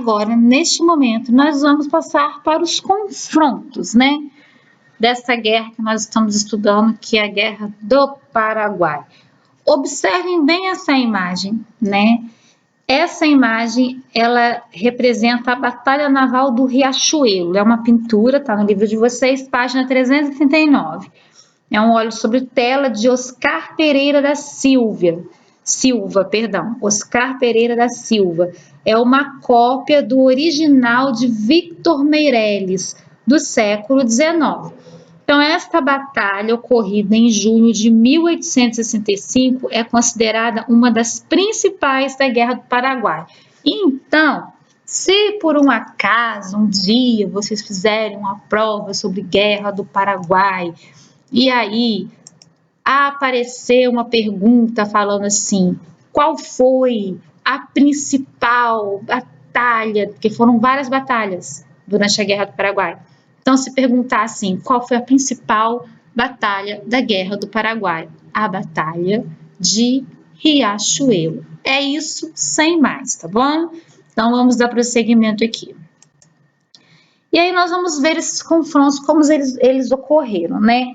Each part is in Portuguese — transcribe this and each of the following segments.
agora, neste momento, nós vamos passar para os confrontos, né? Dessa guerra que nós estamos estudando, que é a Guerra do Paraguai. Observem bem essa imagem, né? Essa imagem, ela representa a Batalha Naval do Riachuelo. É uma pintura, tá no livro de vocês, página 339. É um óleo sobre tela de Oscar Pereira da Silva. Oscar Pereira da Silva. É uma cópia do original de Victor Meirelles, do século XIX. Então, esta batalha, ocorrida em junho de 1865, é considerada uma das principais da Guerra do Paraguai. Então, se por um acaso, um dia, vocês fizerem uma prova sobre Guerra do Paraguai, e aí aparecer uma pergunta falando assim, qual foi a principal batalha, porque foram várias batalhas durante a Guerra do Paraguai. Então, se perguntar assim, qual foi a principal batalha da Guerra do Paraguai? A Batalha de Riachuelo. É isso, sem mais, tá bom? Então, vamos dar prosseguimento aqui. E aí nós vamos ver esses confrontos, como eles ocorreram, né?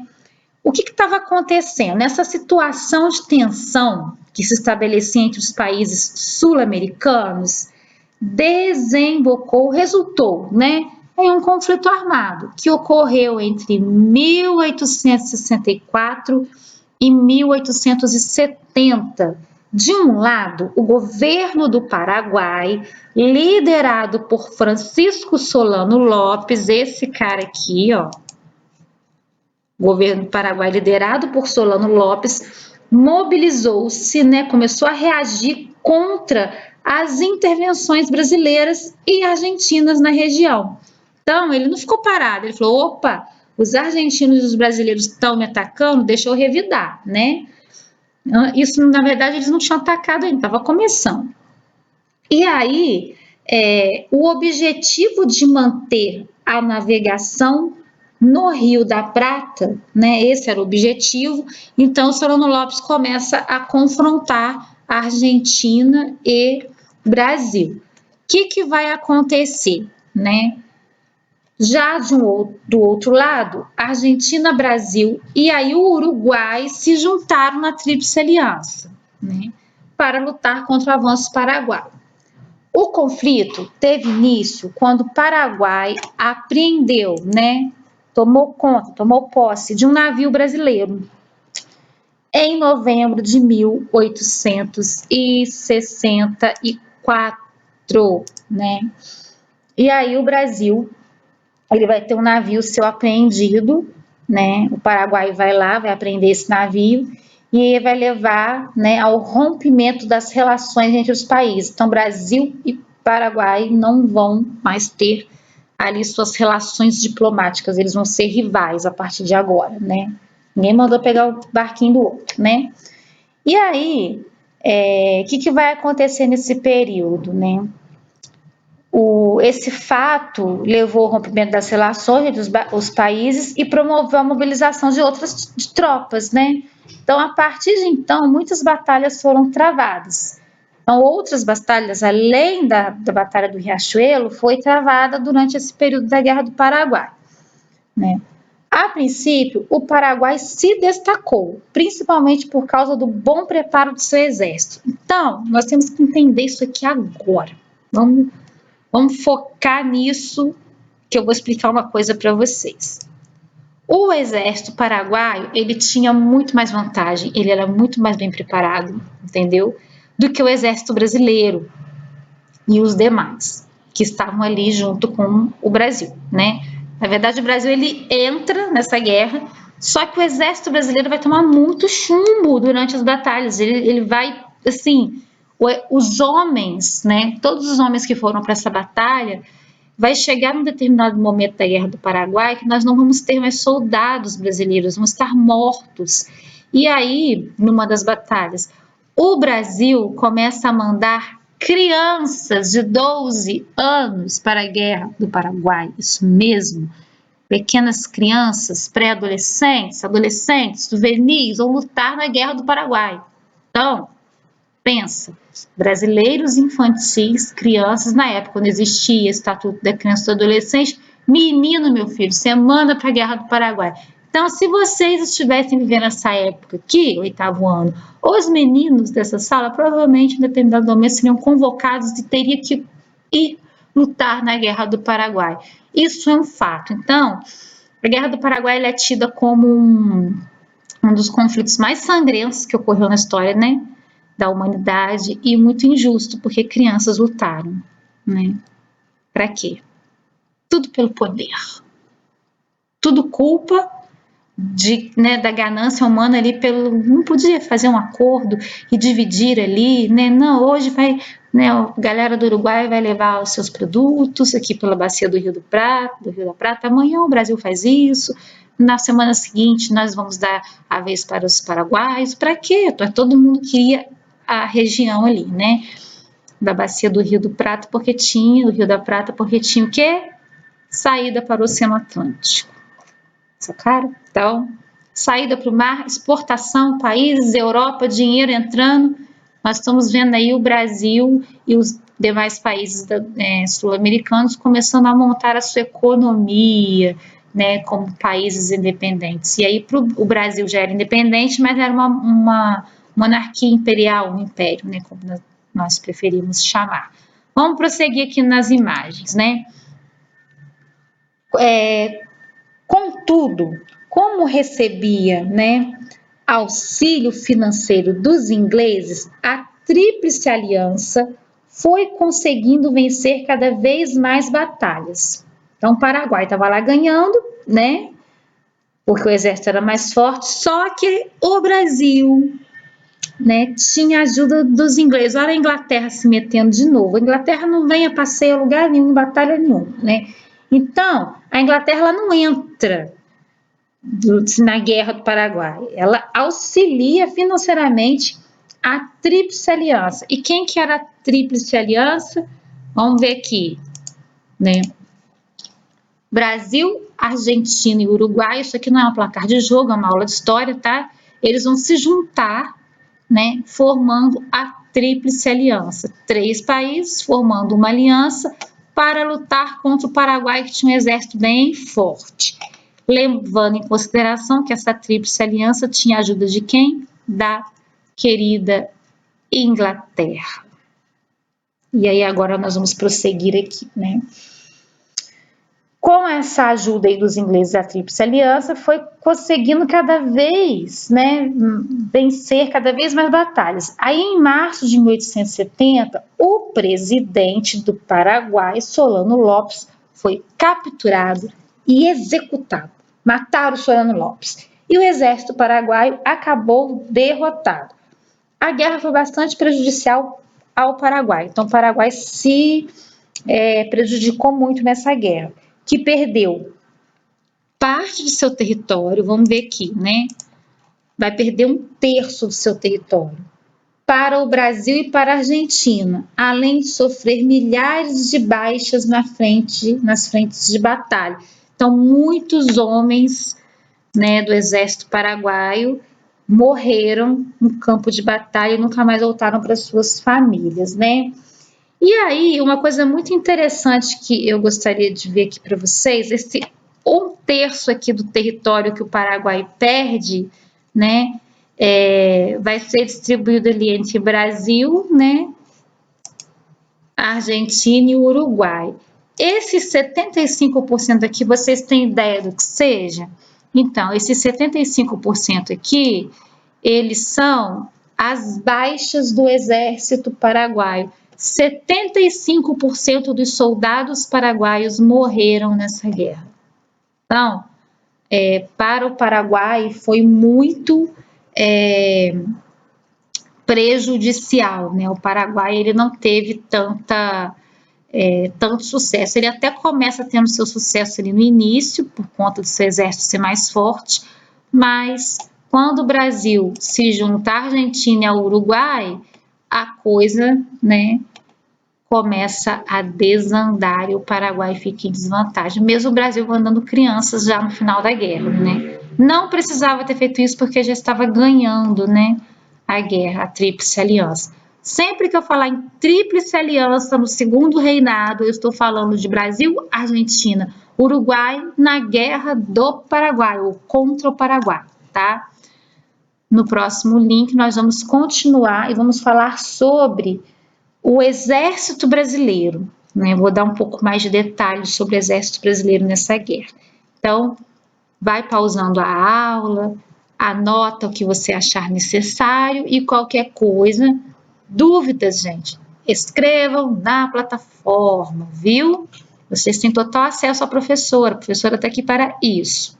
O que estava acontecendo? Nessa situação de tensão que se estabelecia entre os países sul-americanos, resultou, né, em um conflito armado que ocorreu entre 1864 e 1870. De um lado, o governo do Paraguai, liderado por Francisco Solano Lopes, esse cara aqui, ó, o governo do Paraguai, liderado por Solano Lopes, mobilizou-se, né, começou a reagir contra as intervenções brasileiras e argentinas na região. Então, ele não ficou parado, ele falou, opa, os argentinos e os brasileiros estão me atacando, deixa eu revidar, né? Isso, na verdade, eles não tinham atacado ainda, estava começando. E aí, o objetivo de manter a navegação no Rio da Prata, né, esse era o objetivo, então Solano Lopes começa a confrontar a Argentina e Brasil. O que vai acontecer, né? Já do outro lado, Argentina, Brasil e aí o Uruguai se juntaram na Tríplice Aliança, né, para lutar contra o avanço paraguaio. O conflito teve início quando o Paraguai apreendeu, né, tomou posse de um navio brasileiro em novembro de 1864, né? E aí o Brasil, ele vai ter um navio seu apreendido, né? O Paraguai vai lá, vai apreender esse navio e vai levar, né, ao rompimento das relações entre os países. Então, Brasil e Paraguai não vão mais ter ali suas relações diplomáticas, eles vão ser rivais a partir de agora, né? Ninguém mandou pegar o barquinho do outro, né? E aí, o que vai acontecer nesse período, né? Esse fato levou ao rompimento das relações entre os países e promoveu a mobilização de outras tropas, né? Então, a partir de então, muitas batalhas foram travadas. Então, outras batalhas, além da Batalha do Riachuelo, foi travada durante esse período da Guerra do Paraguai, né? A princípio, o Paraguai se destacou, principalmente por causa do bom preparo do seu exército. Então, nós temos que entender isso aqui agora. Vamos focar nisso, que eu vou explicar uma coisa para vocês. O exército paraguaio, ele tinha muito mais vantagem, ele era muito mais bem preparado, entendeu? Do que o exército brasileiro e os demais, que estavam ali junto com o Brasil, né? Na verdade, o Brasil, ele entra nessa guerra, só que o exército brasileiro vai tomar muito chumbo durante as batalhas, ele vai, assim, os homens, né? Todos os homens que foram para essa batalha, vai chegar num determinado momento da Guerra do Paraguai que nós não vamos ter mais soldados brasileiros, vamos estar mortos. E aí, numa das batalhas, o Brasil começa a mandar crianças de 12 anos para a Guerra do Paraguai, isso mesmo. Pequenas crianças, pré-adolescentes, adolescentes, juvenis, vão lutar na Guerra do Paraguai. Então, Pensa, brasileiros infantis, crianças, na época quando existia Estatuto da Criança e do Adolescente, menino, meu filho, você manda para a Guerra do Paraguai. Então, se vocês estivessem vivendo nessa época aqui, 8º ano, os meninos dessa sala, provavelmente, em determinado momento, seriam convocados e teriam que ir lutar na Guerra do Paraguai. Isso é um fato. Então, a Guerra do Paraguai é tida como um dos conflitos mais sangrentos que ocorreu na história, né, da humanidade, e muito injusto, porque crianças lutaram, né? Para quê? Tudo pelo poder. Tudo culpa da ganância humana ali não podia fazer um acordo e dividir ali, né? Não, hoje vai, né, a galera do Uruguai vai levar os seus produtos aqui pela bacia do Rio da Prata, amanhã o Brasil faz isso, na semana seguinte nós vamos dar a vez para os paraguaios, para quê? Todo mundo queria a região ali, né, da bacia do Rio da Prata, porque tinha o quê? Saída para o Oceano Atlântico. Sacaram? Então, saída para o mar, exportação, países, Europa, dinheiro entrando. Nós estamos vendo aí o Brasil e os demais países sul-americanos começando a montar a sua economia, né, como países independentes. E aí o Brasil já era independente, mas era uma monarquia imperial, um império, né, como nós preferimos chamar. Vamos prosseguir aqui nas imagens, né? Contudo, como recebia, né, auxílio financeiro dos ingleses, a Tríplice Aliança foi conseguindo vencer cada vez mais batalhas. Então, o Paraguai estava lá ganhando, né, porque o exército era mais forte, só que o Brasil, né, tinha ajuda dos ingleses. Olha a Inglaterra se metendo de novo. A Inglaterra não vem a passeio a lugar nenhum, em batalha nenhuma, né? Então, a Inglaterra ela não entra na Guerra do Paraguai. Ela auxilia financeiramente a Tríplice Aliança. E quem que era a Tríplice Aliança? Vamos ver aqui, né? Brasil, Argentina e Uruguai. Isso aqui não é um placar de jogo, é uma aula de história, tá? Eles vão se juntar, né, formando a Tríplice Aliança. 3 países formando uma aliança para lutar contra o Paraguai, que tinha um exército bem forte. Levando em consideração que essa Tríplice Aliança tinha a ajuda de quem? Da querida Inglaterra. E aí agora nós vamos prosseguir aqui, né? Com essa ajuda aí dos ingleses da Tríplice Aliança, foi conseguindo cada vez, né, vencer cada vez mais batalhas. Aí, em março de 1870, o presidente do Paraguai, Solano Lopes, foi capturado e executado. Mataram Solano Lopes. E o exército paraguaio acabou derrotado. A guerra foi bastante prejudicial ao Paraguai. Então, o Paraguai se prejudicou muito nessa guerra, que perdeu parte de seu território, vamos ver aqui, né? Vai perder 1/3 do seu território para o Brasil e para a Argentina, além de sofrer milhares de baixas nas frentes de batalha. Então, muitos homens, né, do exército paraguaio morreram no campo de batalha e nunca mais voltaram para suas famílias, né? E aí, uma coisa muito interessante que eu gostaria de ver aqui para vocês, esse 1/3 aqui do território que o Paraguai perde, né, vai ser distribuído ali entre Brasil, né, Argentina e Uruguai. Esses 75% aqui, vocês têm ideia do que seja? Então, esses 75% aqui, eles são as baixas do exército paraguaio. 75% dos soldados paraguaios morreram nessa guerra. Então, para o Paraguai foi muito prejudicial, né? O Paraguai ele não teve tanto sucesso. Ele até começa tendo seu sucesso ali no início, por conta do seu exército ser mais forte, mas quando o Brasil se junta à Argentina e ao Uruguai, a coisa, né, começa a desandar e o Paraguai fica em desvantagem, mesmo o Brasil mandando crianças já no final da guerra, né? Não precisava ter feito isso porque já estava ganhando, né, a guerra, a Tríplice Aliança. Sempre que eu falar em tríplice aliança no segundo reinado, eu estou falando de Brasil, Argentina, Uruguai na Guerra do Paraguai, ou contra o Paraguai, tá? No próximo link nós vamos continuar e vamos falar sobre o Exército Brasileiro, né? Vou dar um pouco mais de detalhes sobre o Exército Brasileiro nessa guerra. Então, vai pausando a aula, anota o que você achar necessário e qualquer coisa, dúvidas, gente, escrevam na plataforma, viu? Vocês têm total acesso à professora, a professora está aqui para isso.